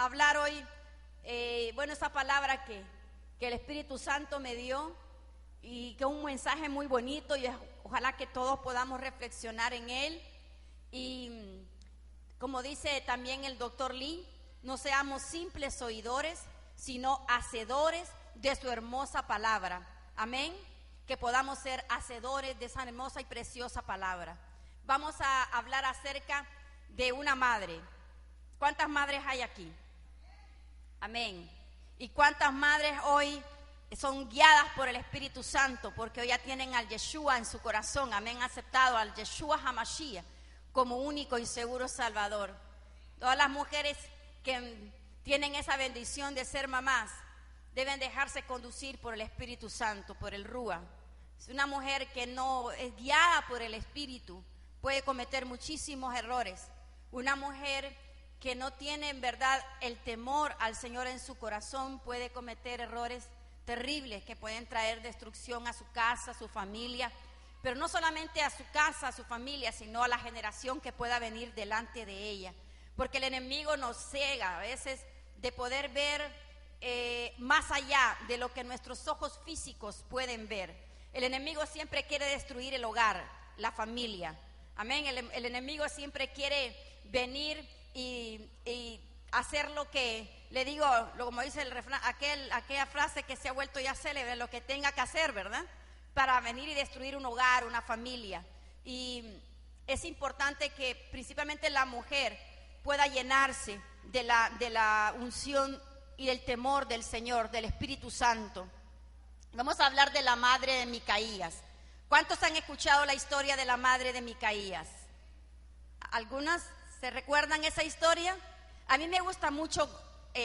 hablar hoy, esa palabra que el Espíritu Santo me dio y que es un mensaje muy bonito y ojalá que todos podamos reflexionar en él. Y como dice también el doctor Lee, no seamos simples oidores, sino hacedores de su hermosa palabra. Amén. Que podamos ser hacedores de esa hermosa y preciosa palabra. Vamos a hablar acerca de una madre. ¿Cuántas madres hay aquí? Amén. ¿Y cuántas madres hoy son guiadas por el Espíritu Santo? Porque hoy ya tienen al Yeshua en su corazón. Amén. Han aceptado al Yeshua HaMashiach como único y seguro Salvador. Todas las mujeres que tienen esa bendición de ser mamás deben dejarse conducir por el Espíritu Santo, por el Rúa. Si una mujer que no es guiada por el Espíritu puede cometer muchísimos errores. Una mujer que no tiene en verdad el temor al Señor en su corazón puede cometer errores terribles que pueden traer destrucción a su casa, a su familia, pero no solamente a su casa, a su familia, sino a la generación que pueda venir delante de ella. Porque el enemigo nos ciega a veces de poder ver más allá de lo que nuestros ojos físicos pueden ver. El enemigo siempre quiere destruir el hogar, la familia. Amén. El enemigo siempre quiere venir y hacer lo que le digo, como dice el refrán, aquella frase que se ha vuelto ya célebre, lo que tenga que hacer, ¿verdad? Para venir y destruir un hogar, una familia. Y es importante que principalmente la mujer pueda llenarse de la unción y del temor del Señor, del Espíritu Santo. Vamos a hablar de la madre de Micaías. ¿Cuántos han escuchado la historia de la madre de Micaías? ¿Algunas se recuerdan esa historia? A mí me gusta mucho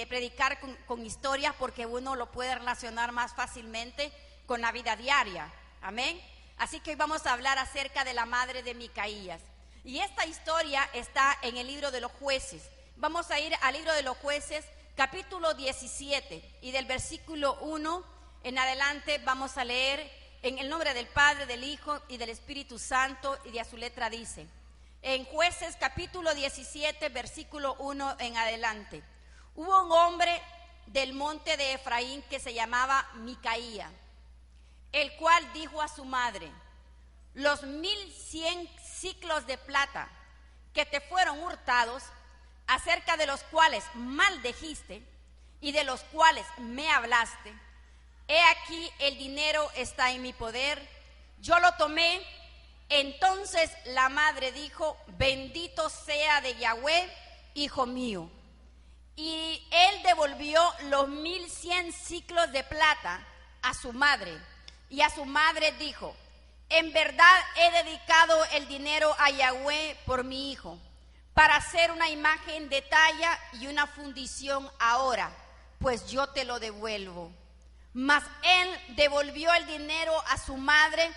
predicar con historias porque uno lo puede relacionar más fácilmente con la vida diaria. Amén. Así que hoy vamos a hablar acerca de la madre de Micaías. Y esta historia está en el libro de los Jueces. Vamos a ir al libro de los Jueces, capítulo 17, y del versículo 1 en adelante vamos a leer en el nombre del Padre, del Hijo y del Espíritu Santo, y de a su letra dice, en Jueces capítulo 17, versículo 1 en adelante. Hubo un hombre del monte de Efraín que se llamaba Micaía, el cual dijo a su madre, los 1100 siclos de plata que te fueron hurtados, acerca de los cuales maldijiste y de los cuales me hablaste, he aquí el dinero está en mi poder, yo lo tomé. Entonces la madre dijo, bendito sea de Yahweh, hijo mío. Y él devolvió los 1100 siclos de plata a su madre. Y a su madre dijo, en verdad he dedicado el dinero a Yahweh por mi hijo, para hacer una imagen de talla y una fundición ahora, pues yo te lo devuelvo. Mas él devolvió el dinero a su madre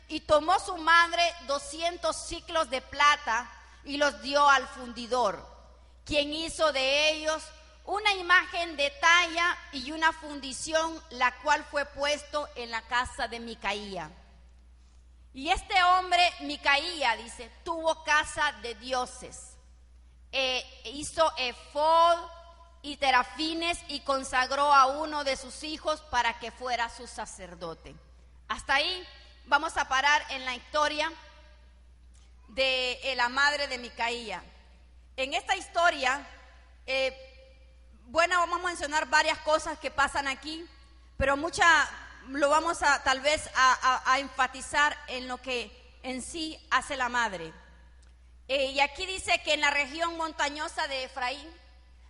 y tomó su madre 200 siclos de plata y los dio al fundidor, quien hizo de ellos una imagen de talla y una fundición, la cual fue puesto en la casa de Micaía. Y este hombre, Micaía, dice, tuvo casa de dioses, hizo efod y terafines y consagró a uno de sus hijos para que fuera su sacerdote. Hasta ahí vamos a parar en la historia de la madre de Micaía. En esta historia, vamos a mencionar varias cosas que pasan aquí, pero lo vamos a tal vez a enfatizar en lo que en sí hace la madre. Y aquí dice que en la región montañosa de Efraín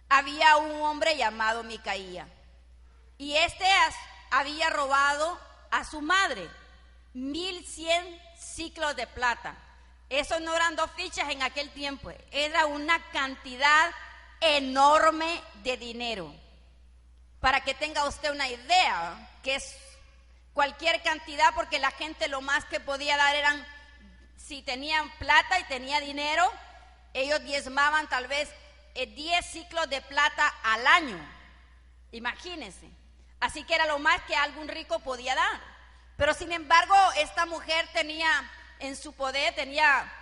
había un hombre llamado Micaía, y había robado a su madre 1100 siclos de plata. Eso no eran 2 fichas en aquel tiempo, era una cantidad enorme de dinero. Para que tenga usted una idea, que es cualquier cantidad, porque la gente lo más que podía dar eran, si tenían plata y tenía dinero, ellos diezmaban tal vez 10 ciclos de plata al año. Imagínense. Así que era lo más que algún rico podía dar. Pero sin embargo, esta mujer tenía en su poder, tenía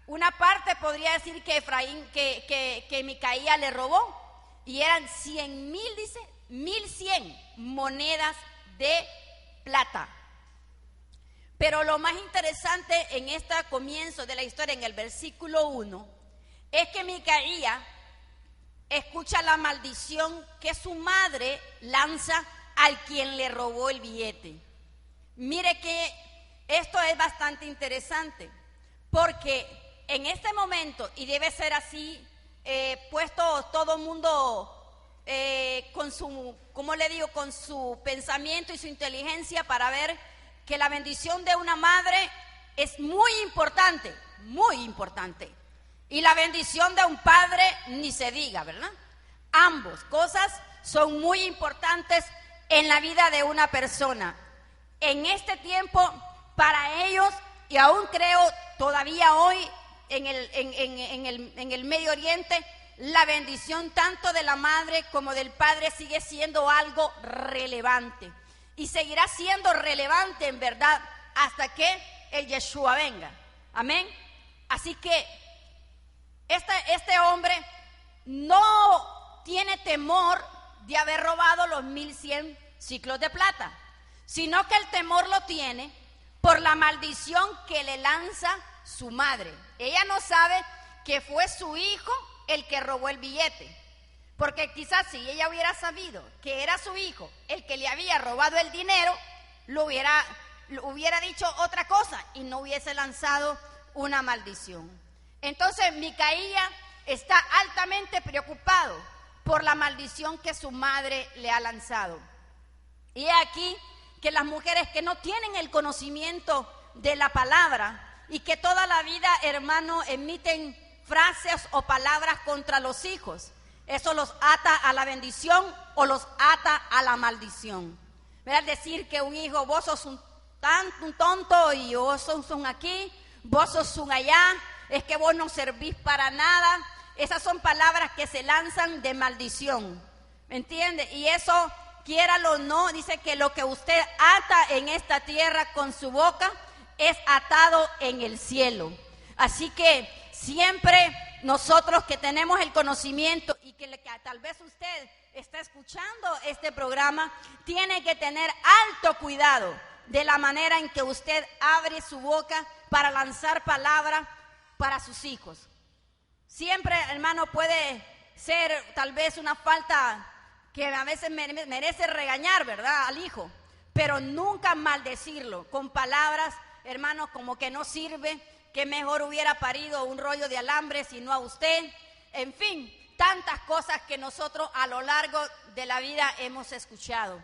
una parte, podría decir que Micaía le robó. y eran 100,000, dice, 1,100 monedas de plata. Pero lo más interesante en este comienzo de la historia, en el versículo 1, es que Micaía escucha la maldición que su madre lanza al quien le robó el billete. Mire que esto es bastante interesante, porque en este momento, y debe ser así, puesto todo el mundo con su, ¿cómo le digo?, con su pensamiento y su inteligencia para ver que la bendición de una madre es muy importante, muy importante. Y la bendición de un padre ni se diga, ¿verdad? Ambos cosas son muy importantes en la vida de una persona. En este tiempo, para ellos, y aún creo todavía hoy en el Medio Oriente, la bendición tanto de la madre como del padre sigue siendo algo relevante. Y seguirá siendo relevante en verdad hasta que el Yeshua venga. Amén. Así que este hombre no tiene temor de haber robado los 1,100 ciclos de plata, sino que el temor lo tiene por la maldición que le lanza su madre. Ella no sabe que fue su hijo el que robó el billete, porque quizás si ella hubiera sabido que era su hijo el que le había robado el dinero, lo hubiera dicho otra cosa y no hubiese lanzado una maldición. Entonces Micaía está altamente preocupado por la maldición que su madre le ha lanzado. Y aquí que las mujeres que no tienen el conocimiento de la palabra y que toda la vida, hermano, emiten frases o palabras contra los hijos, eso los ata a la bendición o los ata a la maldición. ¿Verdad? Decir que un hijo, vos sos un tonto y vos sos un aquí, vos sos un allá, es que vos no servís para nada. Esas son palabras que se lanzan de maldición, ¿me entiende? Y eso, quiéralo o no, dice que lo que usted ata en esta tierra con su boca es atado en el cielo. Así que siempre nosotros que tenemos el conocimiento y que tal vez usted está escuchando este programa, tiene que tener alto cuidado de la manera en que usted abre su boca para lanzar palabras para sus hijos. Siempre, hermano, puede ser tal vez una falta que a veces merece regañar, ¿verdad?, al hijo, pero nunca maldecirlo con palabras, hermano, como que no sirve, que mejor hubiera parido un rollo de alambre si no a usted. En fin, tantas cosas que nosotros a lo largo de la vida hemos escuchado.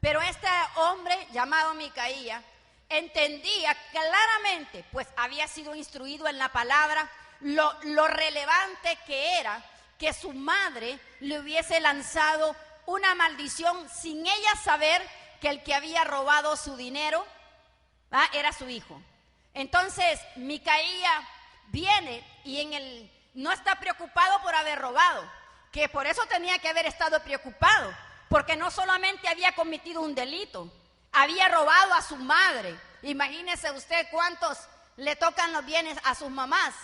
Pero este hombre llamado Micaía entendía claramente, pues había sido instruido en la palabra, lo relevante que era que su madre le hubiese lanzado una maldición sin ella saber que el que había robado su dinero era su hijo. Entonces Micaía viene y no está preocupado por haber robado, que por eso tenía que haber estado preocupado, porque no solamente había cometido un delito, había robado a su madre. Imagínese usted cuántos le tocan los bienes a sus mamás,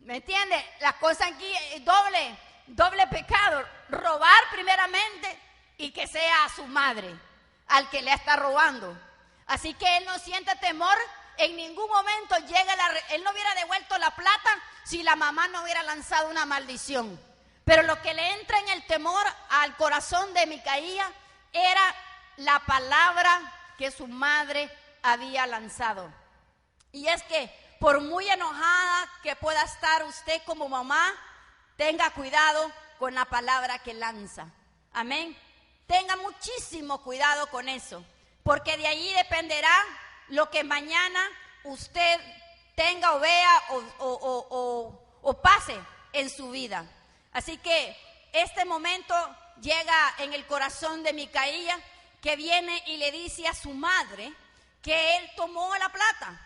¿me entiende? La cosa aquí es doble pecado, robar primeramente y que sea a su madre al que le está robando. Así que él no siente temor, en ningún momento él no hubiera devuelto la plata si la mamá no hubiera lanzado una maldición. Pero lo que le entra en el temor al corazón de Micaía era la palabra que su madre había lanzado. Y es que por muy enojada que pueda estar usted como mamá, tenga cuidado con la palabra que lanza. Amén. Tenga muchísimo cuidado con eso, porque de allí dependerá lo que mañana usted tenga o vea o pase en su vida. Así que este momento llega en el corazón de Micaía, que viene y le dice a su madre que él tomó la plata.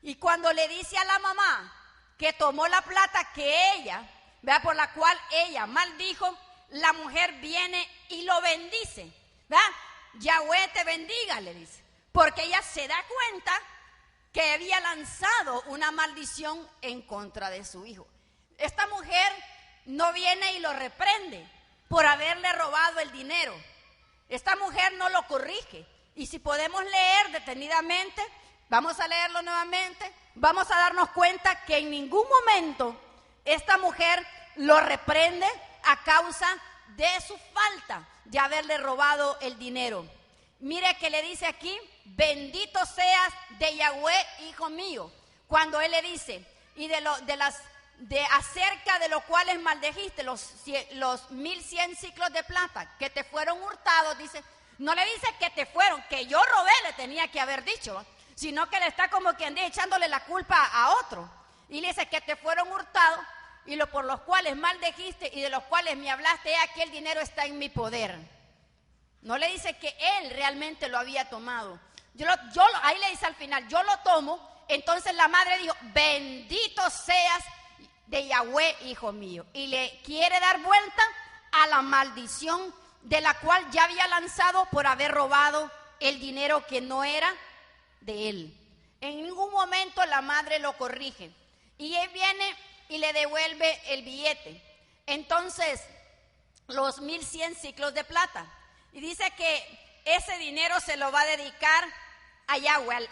Y cuando le dice a la mamá que tomó la plata que ella, ¿verdad?, por la cual ella maldijo, la mujer viene y lo bendice, ¿verdad? Yahweh te bendiga, le dice, porque ella se da cuenta que había lanzado una maldición en contra de su hijo. Esta mujer no viene y lo reprende, por haberle robado el dinero. Esta mujer no lo corrige. Y si podemos leer detenidamente, vamos a leerlo nuevamente, vamos a darnos cuenta que en ningún momento esta mujer lo reprende a causa de su falta de haberle robado el dinero. Mire que le dice aquí: bendito seas de Yahweh, hijo mío. Cuando él le dice, y acerca de lo cuales maldijiste, los 1100 ciclos de plata que te fueron hurtados, dice, no le dice que te fueron, que yo robé, le tenía que haber dicho, sino que le está como quien dice echándole la culpa a otro. Y le dice que te fueron hurtados y por los cuales maldijiste y de los cuales me hablaste, aquí el dinero está en mi poder. No le dice que él realmente lo había tomado. Ahí le dice al final, yo lo tomo. Entonces la madre dijo, bendito seas de Yahweh, hijo mío. Y le quiere dar vuelta a la maldición de la cual ya había lanzado por haber robado el dinero que no era de él. En ningún momento la madre lo corrige. Y él viene y le devuelve el billete. Entonces, los 1100 ciclos de plata. Y dice que ese dinero se lo va a dedicar a Yahweh,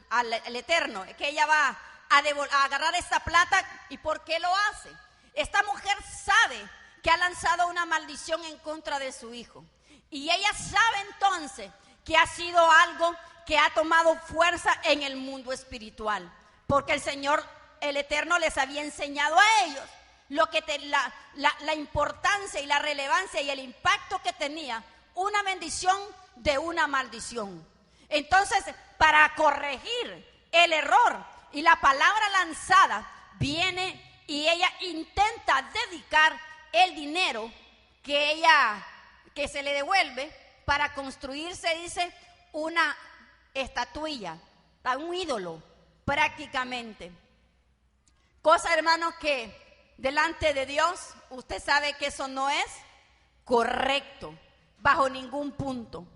al Eterno, que ella va a agarrar esta plata. ¿Y por qué lo hace? Esta mujer sabe que ha lanzado una maldición en contra de su hijo. Y ella sabe entonces que ha sido algo que ha tomado fuerza en el mundo espiritual. Porque el Señor, el Eterno, les había enseñado a ellos la importancia y la relevancia y el impacto que tenía una bendición de una maldición. Entonces, para corregir el error y la palabra lanzada, viene y ella intenta dedicar el dinero que se le devuelve para construirse, dice, una estatuilla, un ídolo prácticamente. Cosa, hermanos, que delante de Dios usted sabe que eso no es correcto bajo ningún punto.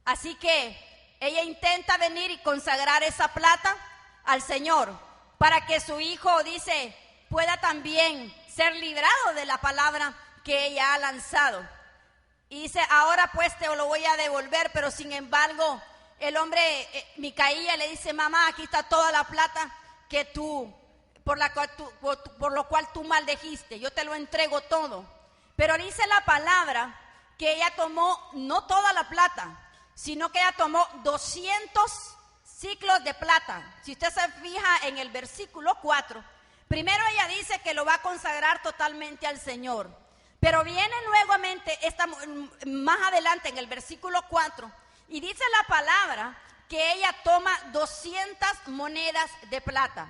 Así que ella intenta venir y consagrar esa plata al Señor para que su hijo, dice, pueda también ser librado de la palabra que ella ha lanzado. Y dice, ahora pues te lo voy a devolver, pero sin embargo el hombre, Micaía, le dice, mamá, aquí está toda la plata que por lo cual tú maldijiste, yo te lo entrego todo. Pero dice la palabra que ella tomó no toda la plata, sino que ella tomó 200 ciclos de plata. Si usted se fija en el versículo 4, primero ella dice que lo va a consagrar totalmente al Señor. Pero viene nuevamente más adelante en el versículo 4 y dice la palabra que ella toma 200 monedas de plata.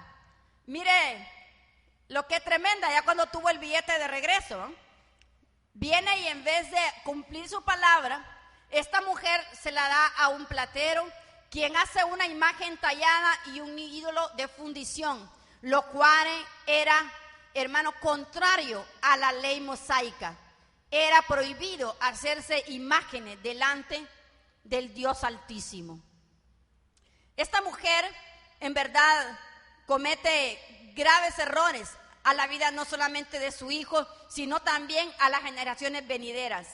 Mire lo que es tremenda, ya cuando tuvo el billete de regreso, ¿no? Viene y en vez de cumplir su palabra, esta mujer se la da a un platero, quien hace una imagen tallada y un ídolo de fundición, lo cual era, hermano, contrario a la ley mosaica. Era prohibido hacerse imágenes delante del Dios Altísimo. Esta mujer, en verdad, comete graves errores a la vida no solamente de su hijo, sino también a las generaciones venideras.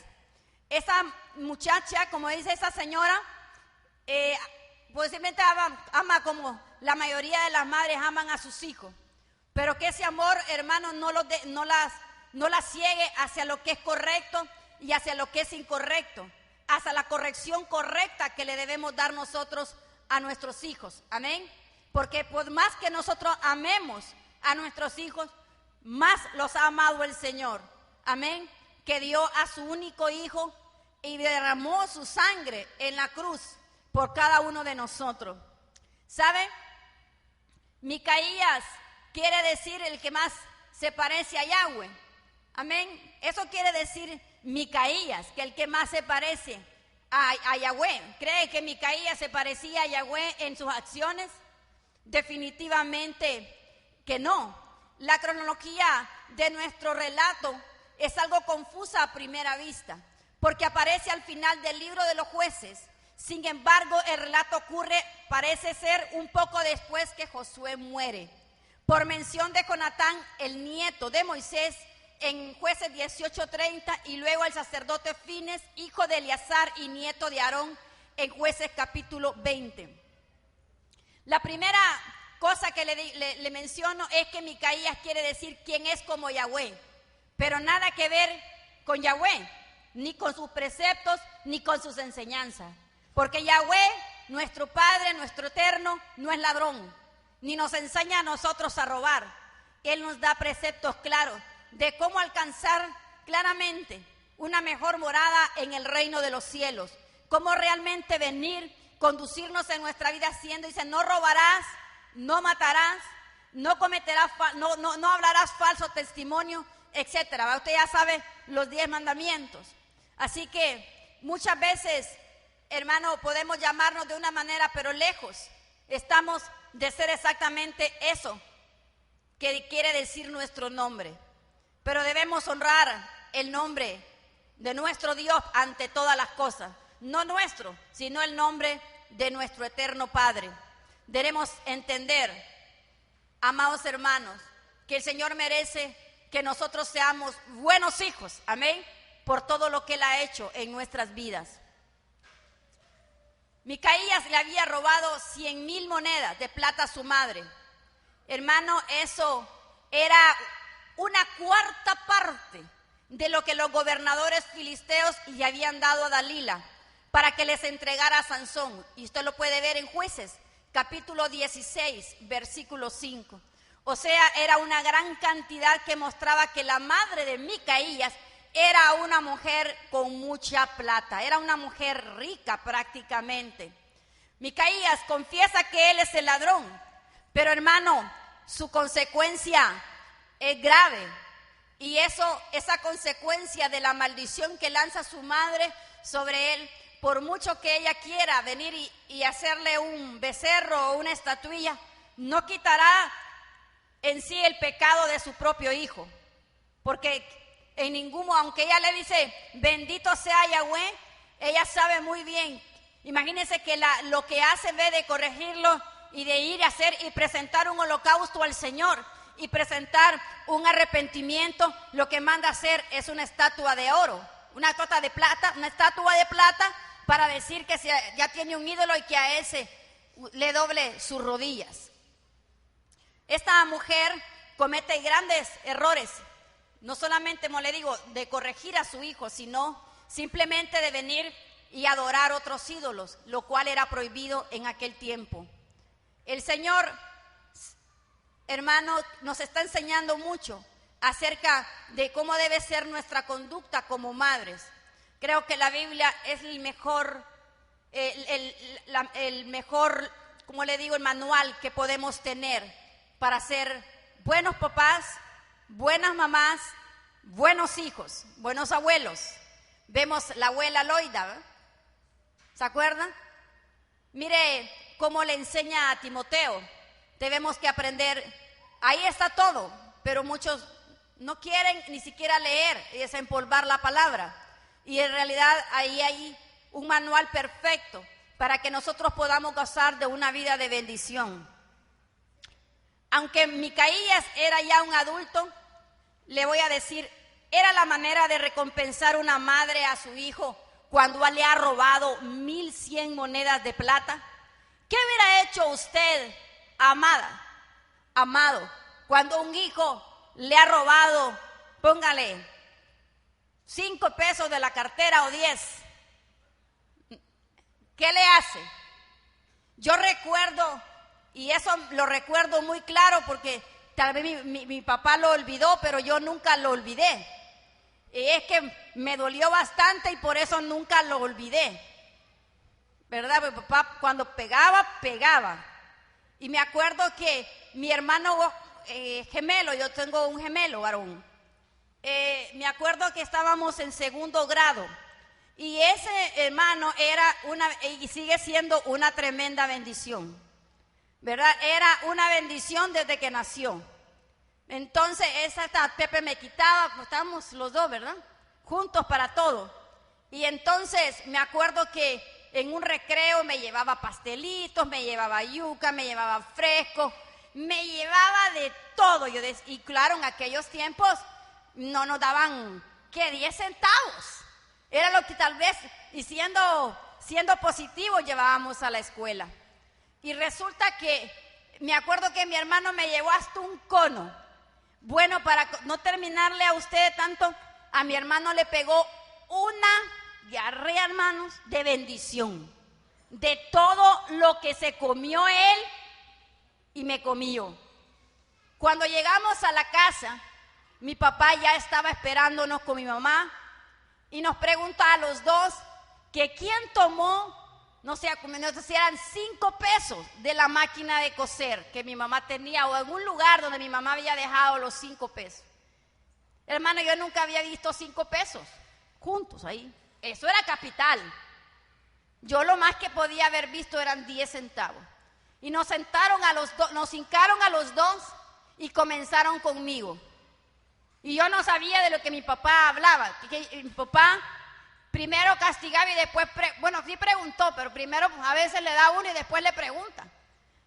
Esa muchacha, como dice esa señora, posiblemente ama como la mayoría de las madres aman a sus hijos, pero que ese amor, hermano, no la ciegue hacia lo que es correcto y hacia lo que es incorrecto, hacia la corrección correcta que le debemos dar nosotros a nuestros hijos. Amén. Porque por más que nosotros amemos a nuestros hijos, más los ha amado el Señor. Amén. Que dio a su único hijo y derramó su sangre en la cruz por cada uno de nosotros. ¿Sabe? Micaías quiere decir el que más se parece a Yahweh. Amén. Eso quiere decir Micaías, que el que más se parece a Yahweh. ¿Cree que Micaías se parecía a Yahweh en sus acciones? Definitivamente que no. La cronología de nuestro relato es algo confusa a primera vista, porque aparece al final del libro de los Jueces. Sin embargo, el relato parece ser un poco después que Josué muere. Por mención de Jonatán, el nieto de Moisés, en Jueces 18:30, y luego el sacerdote Fines, hijo de Eleazar y nieto de Aarón, en Jueces capítulo 20. La primera cosa que le menciono es que Micaías quiere decir quién es como Yahweh, pero nada que ver con Yahweh, ni con sus preceptos, ni con sus enseñanzas, porque Yahweh, nuestro Padre, nuestro Eterno, no es ladrón, ni nos enseña a nosotros a robar. Él nos da preceptos claros de cómo alcanzar claramente una mejor morada en el reino de los cielos, cómo realmente venir, conducirnos en nuestra vida haciendo, dice, no robarás, no matarás, no cometerás, no hablarás falso testimonio, etcétera. Usted ya sabe los 10 mandamientos. Así que muchas veces, hermano, podemos llamarnos de una manera, pero lejos estamos de ser exactamente eso que quiere decir nuestro nombre. Pero debemos honrar el nombre de nuestro Dios ante todas las cosas. No nuestro, sino el nombre de nuestro eterno Padre. Debemos entender, amados hermanos, que el Señor merece que nosotros seamos buenos hijos, amén, por todo lo que Él ha hecho en nuestras vidas. Micaías le había robado 100,000 monedas de plata a su madre. Hermano, eso era una cuarta parte de lo que los gobernadores filisteos le habían dado a Dalila para que les entregara a Sansón. Y usted lo puede ver en Jueces, capítulo 16, versículo 5. O sea, era una gran cantidad que mostraba que la madre de Micaías era una mujer con mucha plata, era una mujer rica prácticamente. Micaías confiesa que él es el ladrón, pero hermano, su consecuencia es grave. Y esa consecuencia de la maldición que lanza su madre sobre él, por mucho que ella quiera venir y hacerle un becerro o una estatuilla, no quitará en sí el pecado de su propio hijo. Porque en ninguno, aunque ella le dice, bendito sea Yahweh, ella sabe muy bien. Imagínense que lo que hace en vez de corregirlo y de ir a hacer y presentar un holocausto al Señor y presentar un arrepentimiento, lo que manda hacer es una estatua de oro, una estatua de plata para decir que ya tiene un ídolo y que a ese le doble sus rodillas. Esta mujer comete grandes errores, no solamente, como le digo, de corregir a su hijo, sino simplemente de venir y adorar otros ídolos, lo cual era prohibido en aquel tiempo. El Señor, hermano, nos está enseñando mucho acerca de cómo debe ser nuestra conducta como madres. Creo que la Biblia es el mejor, como le digo, el manual que podemos tener para ser buenos papás, buenas mamás, buenos hijos, buenos abuelos. Vemos la abuela Loida, ¿eh? ¿Se acuerdan? Mire cómo le enseña a Timoteo. Debemos que aprender, ahí está todo, pero muchos no quieren ni siquiera leer y desempolvar la palabra. Y en realidad ahí hay un manual perfecto para que nosotros podamos gozar de una vida de bendición. Aunque Micaías era ya un adulto, le voy a decir, era la manera de recompensar una madre a su hijo cuando le ha robado 1,100 monedas de plata. ¿Qué hubiera hecho usted, amado, cuando un hijo le ha robado, póngale 5 pesos de la cartera o 10? ¿Qué le hace? Yo recuerdo, y eso lo recuerdo muy claro porque tal vez mi papá lo olvidó, pero yo nunca lo olvidé. Y es que me dolió bastante y por eso nunca lo olvidé. ¿Verdad? Mi papá cuando pegaba. Y me acuerdo que mi hermano gemelo, yo tengo un gemelo varón, me acuerdo que estábamos en 2º grado. Y ese hermano y sigue siendo una tremenda bendición, ¿verdad? Era una bendición desde que nació. Entonces, Pepe me quitaba, pues estábamos los dos, ¿verdad? Juntos para todo. Y entonces me acuerdo que en un recreo me llevaba pastelitos, me llevaba yuca, me llevaba fresco, me llevaba de todo. Y claro, en aquellos tiempos no nos daban, ¿qué? 10 centavos. Era lo que tal vez, y siendo positivo, llevábamos a la escuela. Y resulta que, me acuerdo que mi hermano me llevó hasta un cono. Bueno, para no terminarle a usted tanto, a mi hermano le pegó una diarrea, hermanos, de bendición. De todo lo que se comió él y me comí yo. Cuando llegamos a la casa, mi papá ya estaba esperándonos con mi mamá y nos pregunta a los dos que quién tomó, no sé si eran 5 pesos de la máquina de coser que mi mamá tenía o algún lugar donde mi mamá había dejado los 5 pesos. Hermano, yo nunca había visto 5 pesos juntos ahí. Eso era capital. Yo lo más que podía haber visto eran 10 centavos. Y nos sentaron nos hincaron a los dos y comenzaron conmigo. Y yo no sabía de lo que mi papá hablaba. Que mi papá primero castigaba y después, sí preguntó, pero primero a veces le da uno y después le pregunta.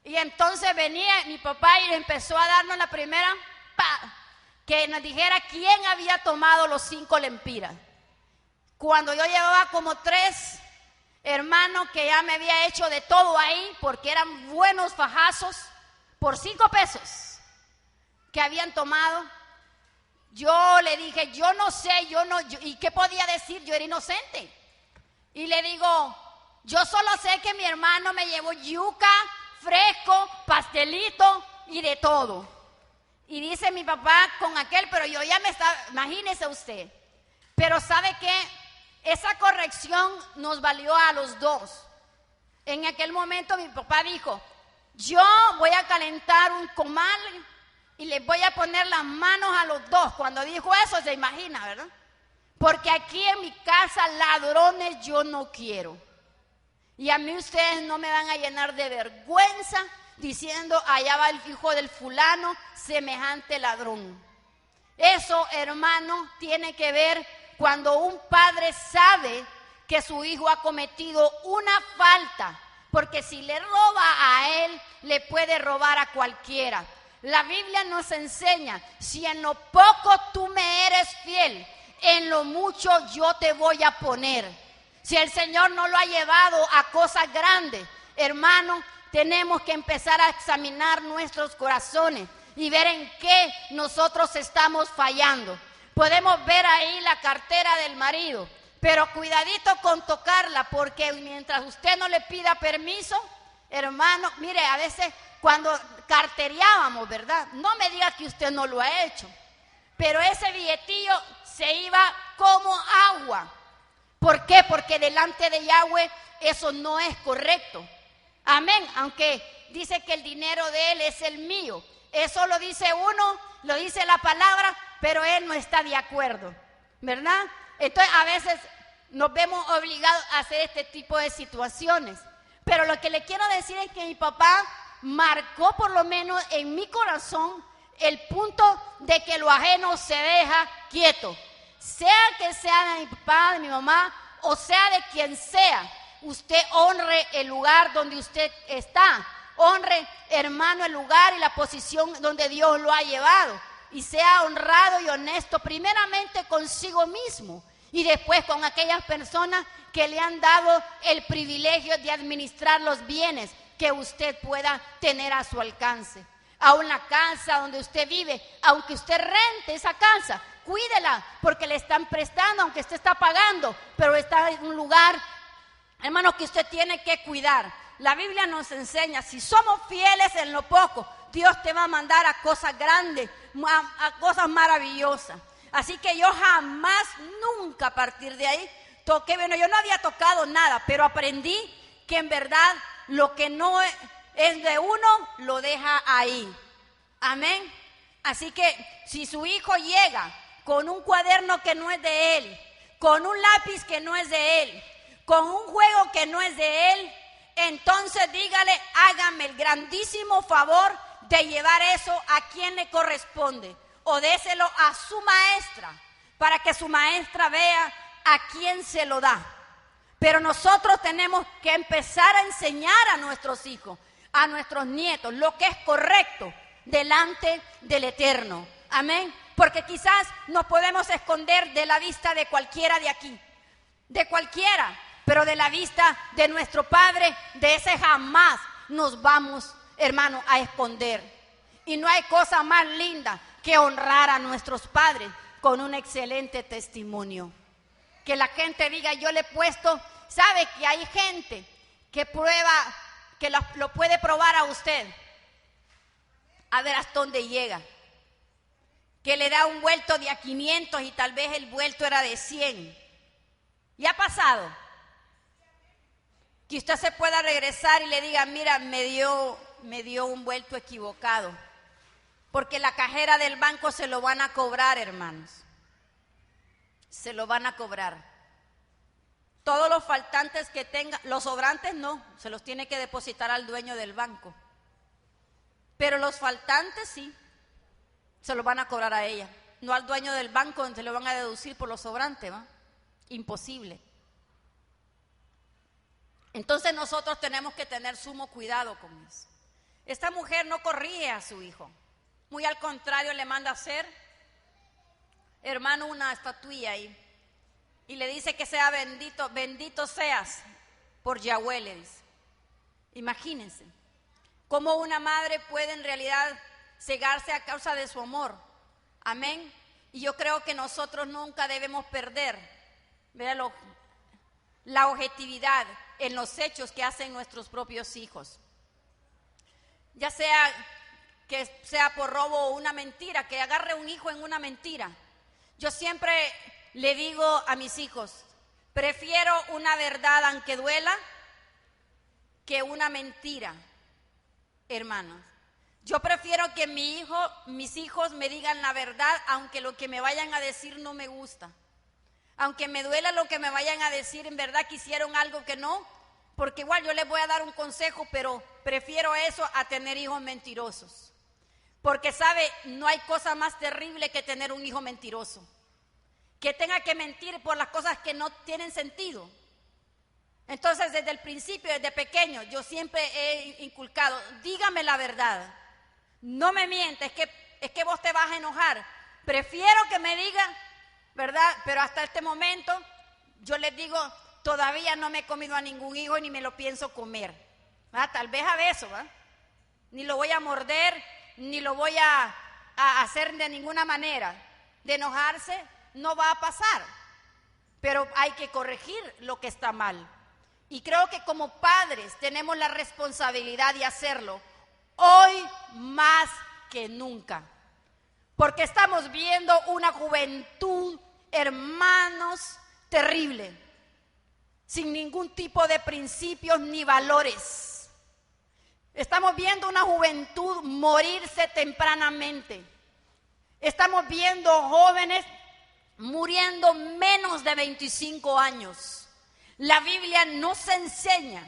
Y entonces venía mi papá y empezó a darnos la primera, que nos dijera quién había tomado los 5 lempiras. Cuando yo llevaba como 3 hermanos que ya me había hecho de todo ahí, porque eran buenos fajazos, por 5 pesos que habían tomado, yo le dije, yo no sé, ¿y qué podía decir? Yo era inocente. Y le digo, yo solo sé que mi hermano me llevó yuca, fresco, pastelito y de todo. Y dice mi papá con aquel, pero yo ya me estaba, imagínese usted. Pero ¿sabe qué? Esa corrección nos valió a los dos. En aquel momento mi papá dijo, yo voy a calentar un comal y les voy a poner las manos a los dos. Cuando dijo eso, se imagina, ¿verdad? Porque aquí en mi casa ladrones yo no quiero. Y a mí ustedes no me van a llenar de vergüenza diciendo, allá va el hijo del fulano, semejante ladrón. Eso, hermano, tiene que ver cuando un padre sabe que su hijo ha cometido una falta, porque si le roba a él, le puede robar a cualquiera. La Biblia nos enseña, si en lo poco tú me eres fiel, en lo mucho yo te voy a poner. Si el Señor no lo ha llevado a cosas grandes, hermano, tenemos que empezar a examinar nuestros corazones y ver en qué nosotros estamos fallando. Podemos ver ahí la cartera del marido, pero cuidadito con tocarla, porque mientras usted no le pida permiso, hermano, mire, a veces cuando cartereábamos, ¿verdad? No me diga que usted no lo ha hecho, pero ese billetillo se iba como agua. ¿Por qué? Porque delante de Yahweh eso no es correcto. Amén, aunque dice que el dinero de él es el mío. Eso lo dice uno, lo dice la palabra, pero él no está de acuerdo, ¿verdad? Entonces a veces nos vemos obligados a hacer este tipo de situaciones. Pero lo que le quiero decir es que mi papá marcó por lo menos en mi corazón el punto de que lo ajeno se deja quieto. Sea que sea de mi papá, de mi mamá, o sea de quien sea, usted honre el lugar donde usted está. Honre, hermano, el lugar y la posición donde Dios lo ha llevado. Y sea honrado y honesto primeramente consigo mismo y después con aquellas personas que le han dado el privilegio de administrar los bienes que usted pueda tener a su alcance. Aún la casa donde usted vive, aunque usted rente esa casa, cuídela porque le están prestando, aunque usted está pagando, pero está en un lugar, hermano, que usted tiene que cuidar. La Biblia nos enseña, si somos fieles en lo poco, Dios te va a mandar a cosas grandes, a cosas maravillosas. Así que yo jamás, nunca a partir de ahí, yo no había tocado nada, pero aprendí que en verdad lo que no es de uno, lo deja ahí. Amén. Así que si su hijo llega con un cuaderno que no es de él, con un lápiz que no es de él, con un juego que no es de él, entonces dígale, hágame el grandísimo favor de llevar eso a quien le corresponde o déselo a su maestra para que su maestra vea a quién se lo da. Pero nosotros tenemos que empezar a enseñar a nuestros hijos, a nuestros nietos, lo que es correcto delante del Eterno. Amén. porque quizás nos podemos esconder de la vista de cualquiera de aquí, de cualquiera, pero de la vista de nuestro Padre, de ese jamás nos vamos, hermano, a esconder. Y no hay cosa más linda que honrar a nuestros padres con un excelente testimonio. Que la gente diga, yo le he puesto, sabe que hay gente que prueba, que lo puede probar a usted, a ver hasta dónde llega. Que le da un vuelto de a 500 y tal vez el vuelto era de 100. ¿Y ha pasado? Que usted se pueda regresar y le diga, mira, me dio un vuelto equivocado. Porque la cajera del banco se lo van a cobrar, hermanos. Se lo van a cobrar. Todos los faltantes que tenga, los sobrantes no, se los tiene que depositar al dueño del banco. Pero los faltantes sí, se los van a cobrar a ella. No al dueño del banco, se lo van a deducir por los sobrantes, ¿va? Imposible. Entonces nosotros tenemos que tener sumo cuidado con eso. Esta mujer no corrige a su hijo. Muy al contrario, le manda a hacer, hermano, una estatuilla ahí. Y le dice que sea bendito, bendito seas por Yahweh, le dice. Imagínense cómo una madre puede en realidad cegarse a causa de su amor. Amén. Y yo creo que nosotros nunca debemos perder, véalo, la objetividad en los hechos que hacen nuestros propios hijos. Ya sea que sea por robo o una mentira, que agarre un hijo en una mentira. Yo siempre le digo a mis hijos, prefiero una verdad aunque duela que una mentira, hermanos. Yo prefiero que mis hijos me digan la verdad, aunque lo que me vayan a decir no me gusta. Aunque me duela lo que me vayan a decir, en verdad que hicieron algo que no, porque igual yo les voy a dar un consejo, pero prefiero eso a tener hijos mentirosos. Porque sabe, no hay cosa más terrible que tener un hijo mentiroso. Que tenga que mentir por las cosas que no tienen sentido. Entonces, desde el principio, desde pequeño, yo siempre he inculcado, dígame la verdad. No me miente, es que vos te vas a enojar. Prefiero que me diga, ¿verdad? Pero hasta este momento, yo les digo, todavía no me he comido a ningún hijo ni me lo pienso comer. ¿Verdad? Tal vez a beso, ¿verdad? Ni lo voy a morder, ni lo voy a hacer de ninguna manera. De enojarse no va a pasar, pero hay que corregir lo que está mal. Y creo que como padres tenemos la responsabilidad de hacerlo hoy más que nunca, porque estamos viendo una juventud, hermanos, terrible, sin ningún tipo de principios ni valores. Estamos viendo una juventud morirse tempranamente. Estamos viendo jóvenes muriendo menos de 25 años. La Biblia nos enseña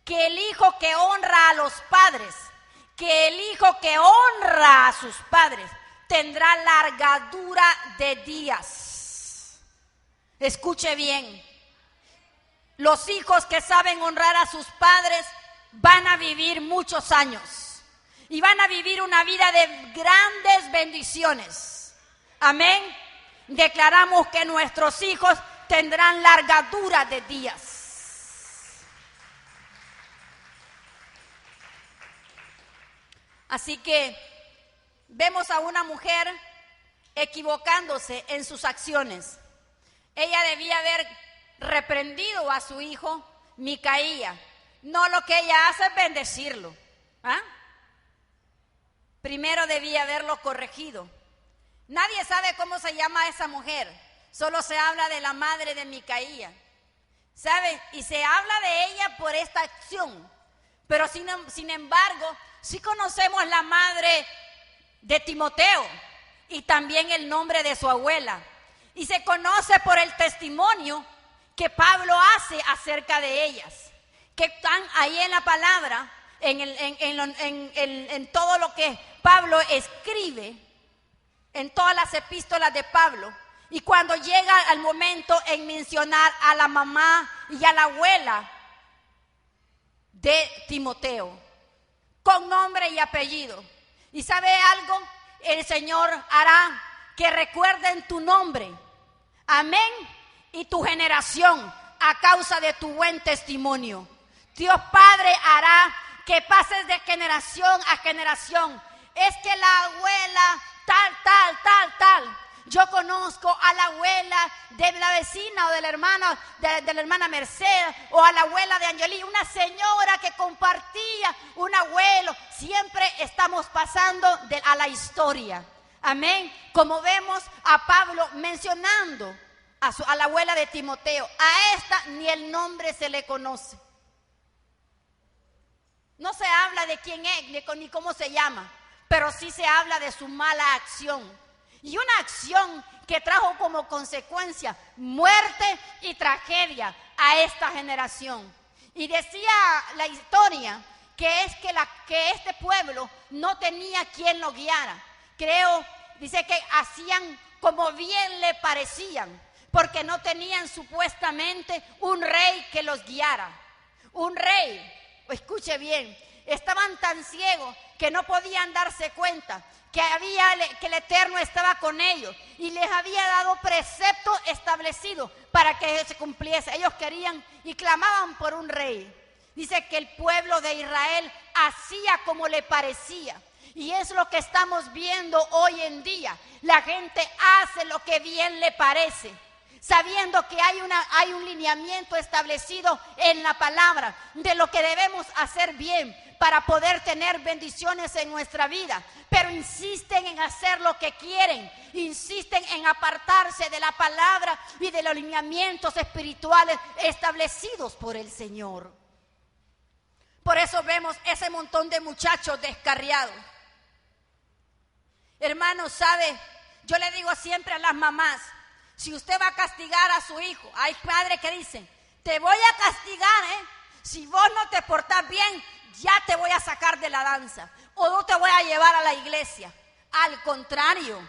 que el hijo que honra a los padres, que el hijo que honra a sus padres, tendrá largadura de días. Escuche bien, los hijos que saben honrar a sus padres van a vivir muchos años y van a vivir una vida de grandes bendiciones. Amén. Declaramos que nuestros hijos tendrán largadura de días. Así que vemos a una mujer equivocándose en sus acciones. Ella debía haber reprendido a su hijo Micaía. No, lo que ella hace es bendecirlo. ¿Ah? Primero debía haberlo corregido. Nadie sabe cómo se llama esa mujer. Solo se habla de la madre de Micaía. ¿Sabe? Y se habla de ella por esta acción. Pero sin embargo, sí conocemos la madre de Timoteo y también el nombre de su abuela. Y se conoce por el testimonio que Pablo hace acerca de ellas, que están ahí en la palabra, en todo lo que Pablo escribe, en todas las epístolas de Pablo. Y cuando llega al momento en mencionar a la mamá y a la abuela de Timoteo, con nombre y apellido. ¿Y sabe algo? El Señor hará que recuerden tu nombre. Amén. Y tu generación a causa de tu buen testimonio. Dios Padre hará que pases de generación a generación. Es que la abuela tal. Yo conozco a la abuela de la vecina o de la hermana Mercedes, o a la abuela de Angeli, una señora que compartía un abuelo. Siempre estamos pasando a la historia. Amén. Como vemos a Pablo mencionando a la abuela de Timoteo. A esta ni el nombre se le conoce. No se habla de quién es ni cómo se llama, pero sí se habla de su mala acción. Y una acción que trajo como consecuencia muerte y tragedia a esta generación. Y decía la historia que es que este pueblo no tenía quien lo guiara. Dice que hacían como bien le parecían, porque no tenían supuestamente un rey que los guiara. Un rey, escuche bien, estaban tan ciegos que no podían darse cuenta que el Eterno estaba con ellos y les había dado precepto establecido para que se cumpliese. Ellos querían y clamaban por un rey. Dice que el pueblo de Israel hacía como le parecía. Y es lo que estamos viendo hoy en día. La gente hace lo que bien le parece, sabiendo que hay un lineamiento establecido en la palabra de lo que debemos hacer bien para poder tener bendiciones en nuestra vida. Pero insisten en hacer lo que quieren, insisten en apartarse de la palabra y de los lineamientos espirituales establecidos por el Señor. Por eso vemos ese montón de muchachos descarriados. Hermanos, ¿sabe? Yo le digo siempre a las mamás, si usted va a castigar a su hijo, hay padres que dicen, te voy a castigar, si vos no te portás bien, ya te voy a sacar de la danza, o no te voy a llevar a la iglesia. Al contrario,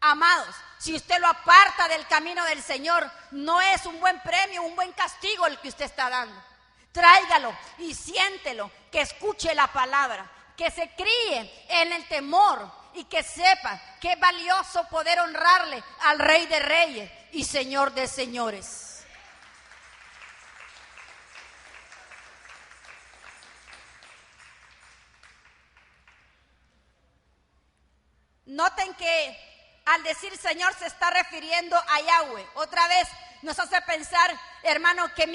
amados, si usted lo aparta del camino del Señor, no es un buen premio, un buen castigo el que usted está dando. Tráigalo y siéntelo, que escuche la palabra, que se críe en el temor y que sepa que es valioso poder honrarle al Rey de Reyes y Señor de Señores. Noten que al decir Señor se está refiriendo a Yahweh. Otra vez nos hace pensar, hermano, que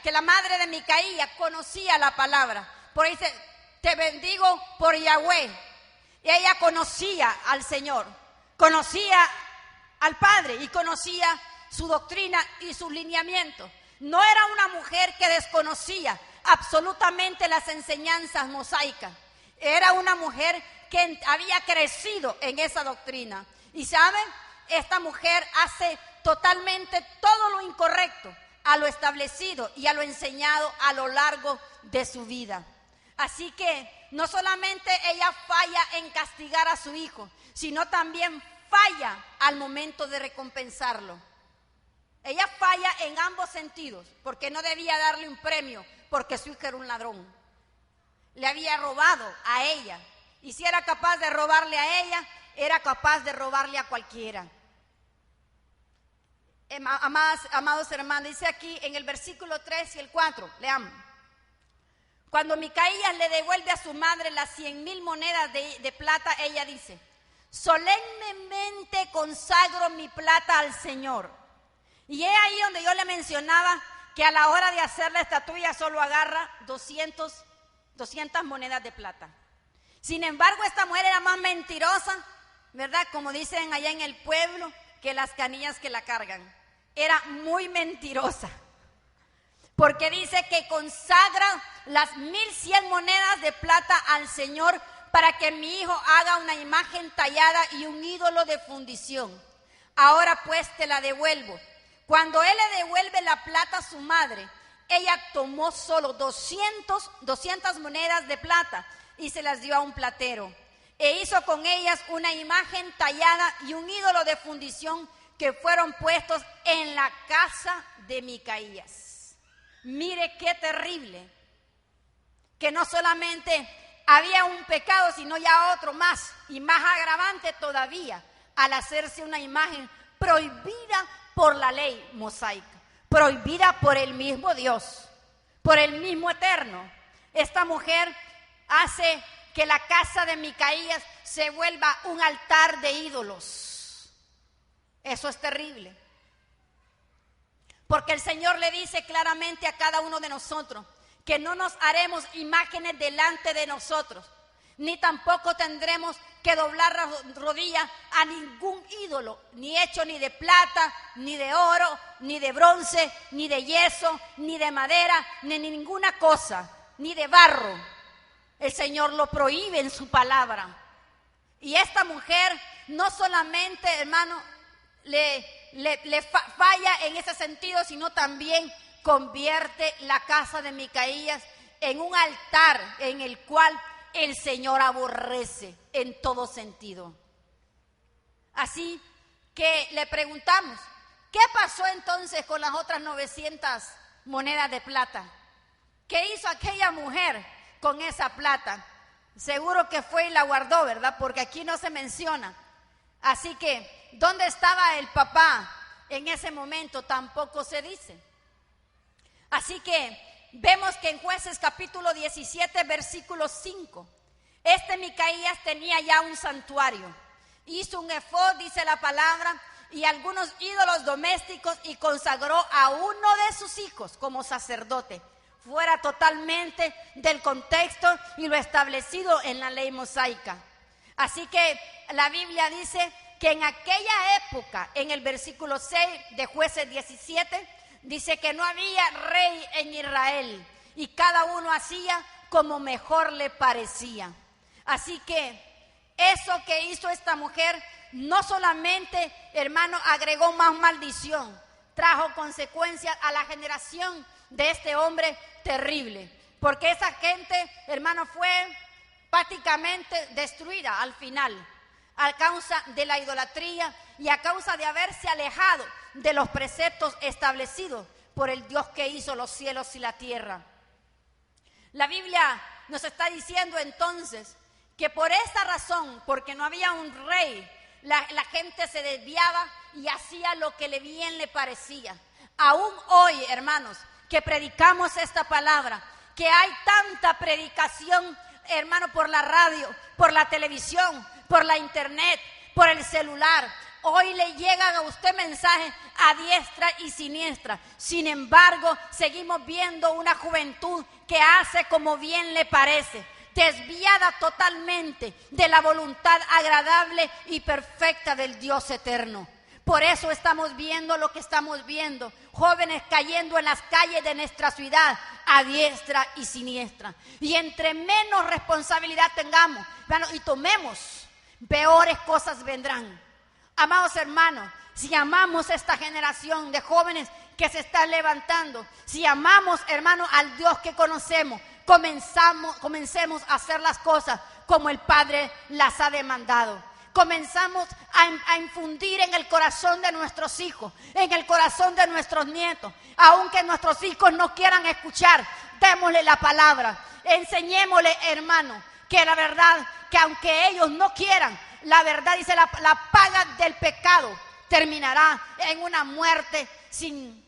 la madre de Micaía conocía la palabra. Por ahí dice, te bendigo por Yahweh. Y ella conocía al Señor, conocía al Padre y conocía su doctrina y sus lineamientos. No era una mujer que desconocía absolutamente las enseñanzas mosaicas. Era una mujer que había crecido en esa doctrina. Y ¿saben? Esta mujer hace totalmente todo lo incorrecto a lo establecido y a lo enseñado a lo largo de su vida. Así que no solamente ella falla en castigar a su hijo, sino también falla al momento de recompensarlo. Ella falla en ambos sentidos, porque no debía darle un premio, porque su hijo era un ladrón. Le había robado a ella, y si era capaz de robarle a ella, era capaz de robarle a cualquiera. Amados hermanos, dice aquí en el versículo 3 y el 4, leamos. Cuando Micaías le devuelve a su madre las 100,000 monedas de plata, ella dice, solemnemente consagro mi plata al Señor. Y es ahí donde yo le mencionaba que a la hora de hacer la estatuilla solo agarra 200 monedas de plata. Sin embargo, esta mujer era más mentirosa, ¿verdad? Como dicen allá en el pueblo, que las canillas que la cargan. Era muy mentirosa. Porque dice que consagra las 1,100 monedas de plata al Señor para que mi hijo haga una imagen tallada y un ídolo de fundición. Ahora pues te la devuelvo. Cuando él le devuelve la plata a su madre, ella tomó solo 200 monedas de plata y se las dio a un platero. E hizo con ellas una imagen tallada y un ídolo de fundición que fueron puestos en la casa de Micaías. Mire qué terrible, que no solamente había un pecado, sino ya otro más, y más agravante todavía, al hacerse una imagen prohibida por la ley mosaica, prohibida por el mismo Dios, por el mismo Eterno. Esta mujer hace que la casa de Micaías se vuelva un altar de ídolos. Eso es terrible. Porque el Señor le dice claramente a cada uno de nosotros que no nos haremos imágenes delante de nosotros, ni tampoco tendremos que doblar las rodillas a ningún ídolo, ni hecho ni de plata, ni de oro, ni de bronce, ni de yeso, ni de madera, ni ninguna cosa, ni de barro. El Señor lo prohíbe en su palabra. Y esta mujer no solamente, hermano, le falla en ese sentido, sino también convierte la casa de Micaías en un altar en el cual el Señor aborrece en todo sentido. Así que le preguntamos, ¿qué pasó entonces con las otras 900 monedas de plata? ¿Qué hizo aquella mujer con esa plata? Seguro que fue y la guardó, ¿verdad? Porque aquí no se menciona. Así que, ¿dónde estaba el papá en ese momento? Tampoco se dice. Así que vemos que en Jueces capítulo 17, versículo 5, Micaías tenía ya un santuario. Hizo un efod, dice la palabra, y algunos ídolos domésticos, y consagró a uno de sus hijos como sacerdote, fuera totalmente del contexto y lo establecido en la ley mosaica. Así que la Biblia dice que en aquella época, en el versículo 6 de Jueces 17, dice que no había rey en Israel y cada uno hacía como mejor le parecía. Así que eso que hizo esta mujer no solamente, hermano, agregó más maldición, trajo consecuencias a la generación de este hombre terrible, porque esa gente, hermano, fue prácticamente destruida al final, a causa de la idolatría y a causa de haberse alejado de los preceptos establecidos por el Dios que hizo los cielos y la tierra. La Biblia nos está diciendo entonces que por esta razón, porque no había un rey, la gente se desviaba y hacía lo que bien le parecía. Aún hoy, hermanos, que predicamos esta palabra, que hay tanta predicación, hermano, por la radio, por la televisión, por la internet, por el celular. Hoy le llegan a usted mensajes a diestra y siniestra. Sin embargo, seguimos viendo una juventud que hace como bien le parece, desviada totalmente de la voluntad agradable y perfecta del Dios eterno. Por eso estamos viendo lo que estamos viendo, jóvenes cayendo en las calles de nuestra ciudad a diestra y siniestra. Y entre menos responsabilidad tengamos, y tomemos, peores cosas vendrán. Amados hermanos, si amamos esta generación de jóvenes que se están levantando, si amamos, hermanos, al Dios que conocemos, comencemos a hacer las cosas como el Padre las ha demandado. Comenzamos a infundir en el corazón de nuestros hijos, en el corazón de nuestros nietos, aunque nuestros hijos no quieran escuchar, démosle la palabra, enseñémosle, hermano, que la verdad, que aunque ellos no quieran, la verdad dice la paga del pecado terminará en una muerte sin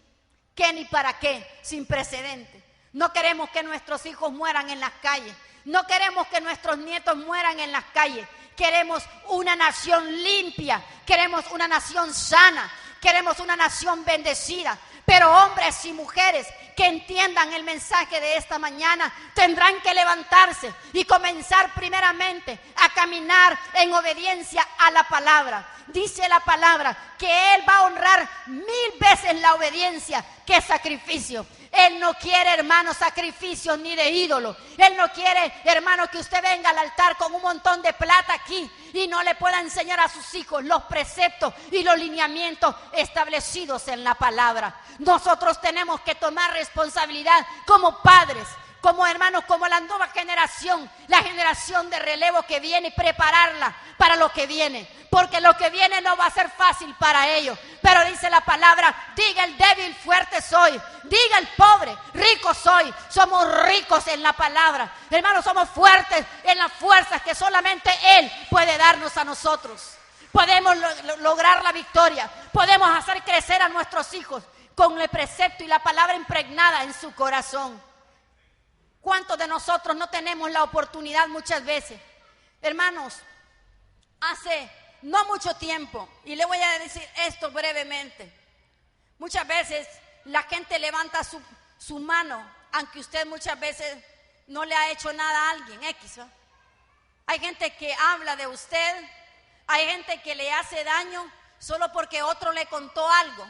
qué ni para qué, sin precedente. No queremos que nuestros hijos mueran en las calles, no queremos que nuestros nietos mueran en las calles. Queremos una nación limpia, queremos una nación sana, queremos una nación bendecida. Pero hombres y mujeres que entiendan el mensaje de esta mañana tendrán que levantarse y comenzar primeramente a caminar en obediencia a la palabra. Dice la palabra que Él va a honrar 1000 veces la obediencia que sacrificio. Él no quiere, hermano, sacrificios ni de ídolo. Él no quiere, hermano, que usted venga al altar con un montón de plata aquí y no le pueda enseñar a sus hijos los preceptos y los lineamientos establecidos en la palabra. Nosotros tenemos que tomar responsabilidad como padres, como hermanos, como la nueva generación, la generación de relevo que viene, y prepararla para lo que viene, porque lo que viene no va a ser fácil para ellos. Pero dice la palabra, diga el débil, fuerte soy, diga el pobre, rico soy. Somos ricos en la palabra, hermanos, somos fuertes en las fuerzas que solamente Él puede darnos a nosotros. podemos lograr la victoria, podemos hacer crecer a nuestros hijos con el precepto y la palabra impregnada en su corazón. ¿Cuántos de nosotros no tenemos la oportunidad muchas veces? Hermanos, hace no mucho tiempo, y le voy a decir esto brevemente, muchas veces la gente levanta su mano, aunque usted muchas veces no le ha hecho nada a alguien, X, ¿no? Hay gente que habla de usted, hay gente que le hace daño solo porque otro le contó algo,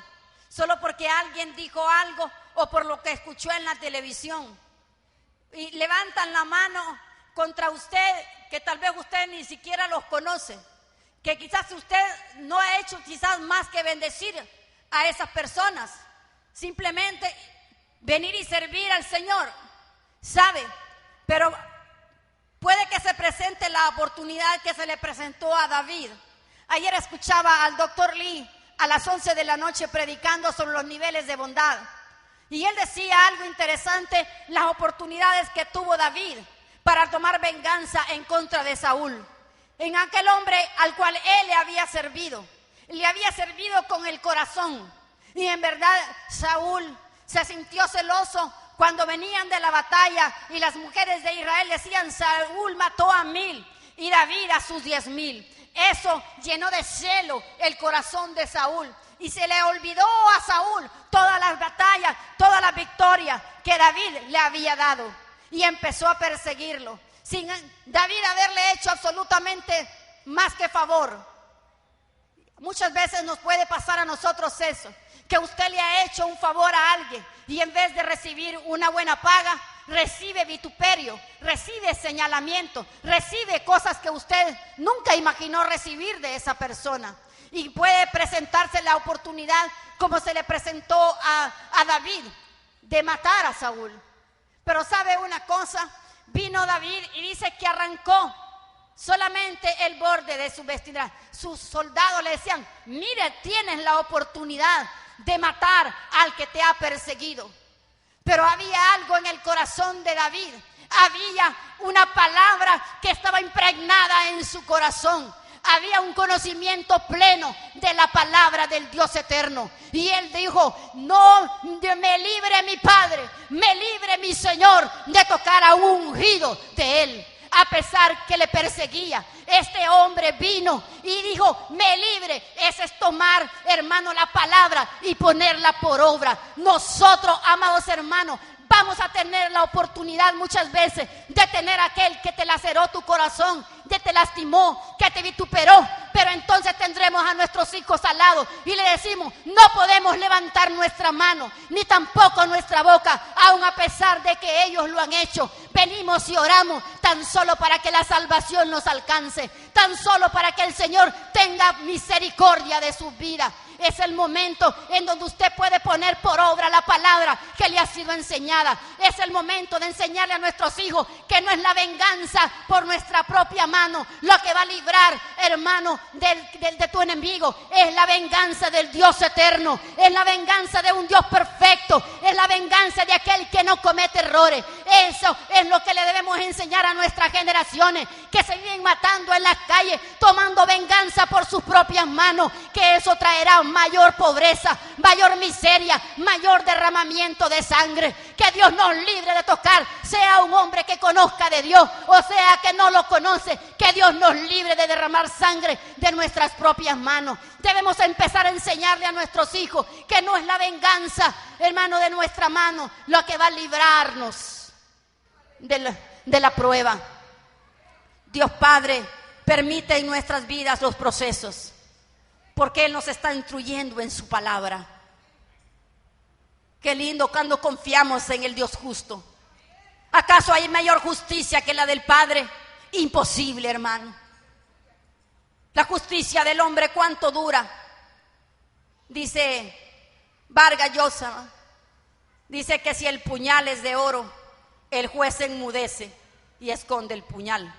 solo porque alguien dijo algo o por lo que escuchó en la televisión. Y levantan la mano contra usted, que tal vez usted ni siquiera los conoce, que quizás usted no ha hecho quizás más que bendecir a esas personas, simplemente venir y servir al Señor, ¿sabe? Pero puede que se presente la oportunidad que se le presentó a David. Ayer escuchaba al doctor Lee a las 11 de la noche predicando sobre los niveles de bondad. Y él decía algo interesante, las oportunidades que tuvo David para tomar venganza en contra de Saúl. En aquel hombre al cual él le había servido con el corazón. Y en verdad Saúl se sintió celoso cuando venían de la batalla y las mujeres de Israel decían: Saúl mató a 1000 y David a sus 10,000. Eso llenó de celo el corazón de Saúl. Y se le olvidó a Saúl todas las batallas, todas las victorias que David le había dado. Y empezó a perseguirlo, sin David haberle hecho absolutamente más que favor. Muchas veces nos puede pasar a nosotros eso, que usted le ha hecho un favor a alguien y en vez de recibir una buena paga, recibe vituperio, recibe señalamiento, recibe cosas que usted nunca imaginó recibir de esa persona. Y puede presentarse la oportunidad, como se le presentó a David, de matar a Saúl. Pero ¿sabe una cosa? Vino David y dice que arrancó solamente el borde de su vestidura. Sus soldados le decían: mire, tienes la oportunidad de matar al que te ha perseguido. Pero había algo en el corazón de David, había una palabra que estaba impregnada en su corazón. Había un conocimiento pleno de la palabra del Dios eterno. Y él dijo: no me libre mi Padre, me libre mi Señor de tocar a un ungido de él. A pesar que le perseguía, este hombre vino y dijo: me libre. Ese es tomar, hermano, la palabra y ponerla por obra. Nosotros, amados hermanos, vamos a tener la oportunidad muchas veces de tener aquel que te laceró tu corazón, que te lastimó, que te vituperó, pero entonces tendremos a nuestros hijos al lado y le decimos: no podemos levantar nuestra mano, ni tampoco nuestra boca, aun a pesar de que ellos lo han hecho. Venimos y oramos tan solo para que la salvación nos alcance, tan solo para que el Señor tenga misericordia de su vida. Es el momento en donde usted puede poner por obra la palabra que le ha sido enseñada. Es el momento de enseñarle a nuestros hijos que no es la venganza por nuestra propia mano lo que va a librar, hermano, de tu enemigo. Es la venganza del Dios eterno, es la venganza de un Dios perfecto, es la venganza de aquel que no comete errores. Eso es lo que le debemos enseñar a nuestras generaciones, que se viven matando en las calles, tomando venganza por sus propias manos, que eso traerá mayor pobreza, mayor miseria, mayor derramamiento de sangre. Que Dios nos libre de tocar, sea un hombre que conozca de Dios o sea que no lo conoce, que Dios nos libre de derramar sangre de nuestras propias manos. Debemos empezar a enseñarle a nuestros hijos que no es la venganza, hermano, de nuestra mano lo que va a librarnos de la prueba. Dios Padre permite en nuestras vidas los procesos, porque Él nos está instruyendo en su palabra. Qué lindo cuando confiamos en el Dios justo. ¿Acaso hay mayor justicia que la del Padre? Imposible, hermano. La justicia del hombre, ¿cuánto dura? Dice Vargas Llosa, dice que si el puñal es de oro, el juez se enmudece y esconde el puñal.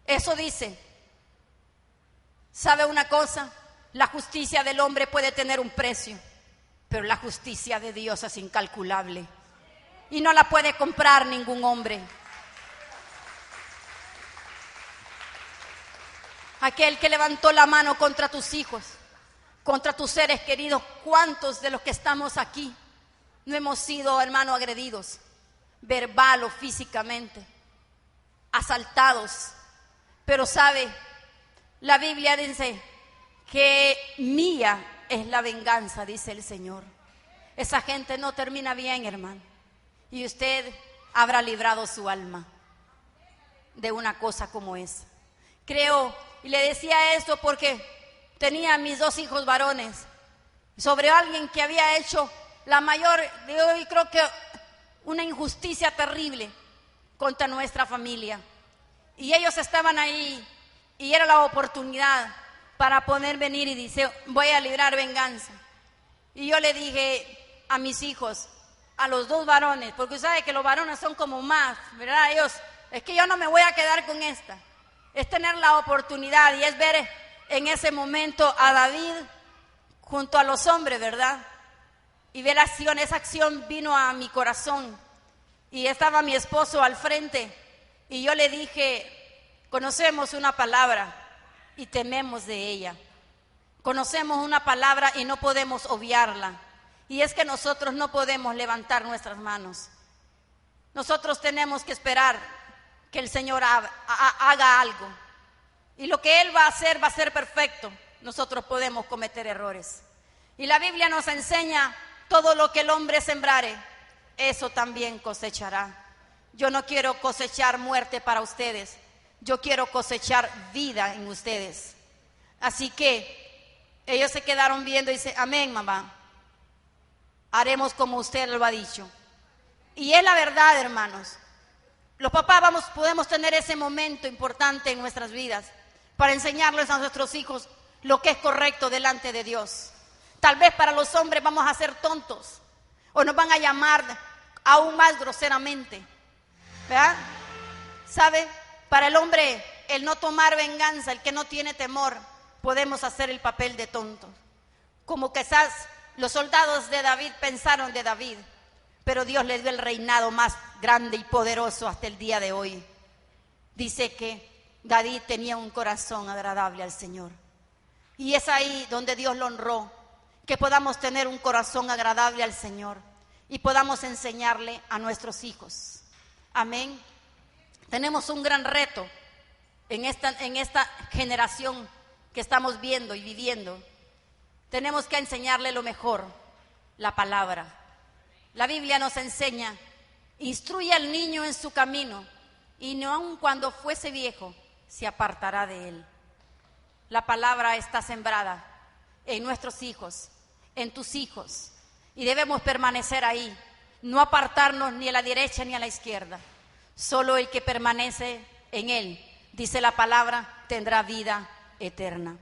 Eso dice. ¿Sabe una cosa? La justicia del hombre puede tener un precio, pero la justicia de Dios es incalculable y no la puede comprar ningún hombre. aquel que levantó la mano contra tus hijos, contra tus seres queridos. ¿Cuántos de los que estamos aquí no hemos sido, hermano, agredidos, verbal o físicamente, asaltados? Pero sabe, la Biblia dice que mía es la venganza, dice el Señor. Esa gente no termina bien, hermano, y usted habrá librado su alma de una cosa como esa. Creo, y le decía esto porque tenía mis 2 hijos varones, sobre alguien que había hecho la mayor, yo creo que una injusticia terrible contra nuestra familia. Y ellos estaban ahí y era la oportunidad para poder venir y dice, voy a librar venganza. Y yo le dije a mis hijos, a los 2 varones, porque sabe que los varones son como más, ¿verdad? Ellos, es que yo no me voy a quedar con esta. Es tener la oportunidad y es ver en ese momento a David junto a los hombres, ¿verdad? Y ver esa acción vino a mi corazón. Y estaba mi esposo al frente y yo le dije, conocemos una palabra y tememos de ella. Conocemos una palabra y no podemos obviarla. Y es que nosotros no podemos levantar nuestras manos. Nosotros tenemos que esperar que el Señor haga algo. Y lo que Él va a ser perfecto. Nosotros podemos cometer errores. Y la Biblia nos enseña, todo lo que el hombre sembrare, eso también cosechará. Yo no quiero cosechar muerte para ustedes. Yo quiero cosechar vida en ustedes. Así que ellos se quedaron viendo y dicen, amén, mamá. Haremos como usted lo ha dicho. Y es la verdad, hermanos. Los papás podemos tener ese momento importante en nuestras vidas para enseñarles a nuestros hijos lo que es correcto delante de Dios. Tal vez para los hombres vamos a ser tontos o nos van a llamar aún más groseramente, ¿verdad? ¿Sabe? Para el hombre, el no tomar venganza, el que no tiene temor, podemos hacer el papel de tontos. Como quizás los soldados de David pensaron de David, pero Dios le dio el reinado más grande y poderoso hasta el día de hoy. Dice que David tenía un corazón agradable al Señor. Y es ahí donde Dios lo honró, que podamos tener un corazón agradable al Señor y podamos enseñarle a nuestros hijos. Amén. Tenemos un gran reto en esta generación que estamos viendo y viviendo. Tenemos que enseñarle lo mejor, la palabra. La Biblia nos enseña, instruye al niño en su camino y no aun cuando fuese viejo se apartará de él. La palabra está sembrada en nuestros hijos, en tus hijos, y debemos permanecer ahí, no apartarnos ni a la derecha ni a la izquierda. Solo el que permanece en él, dice la palabra, tendrá vida eterna.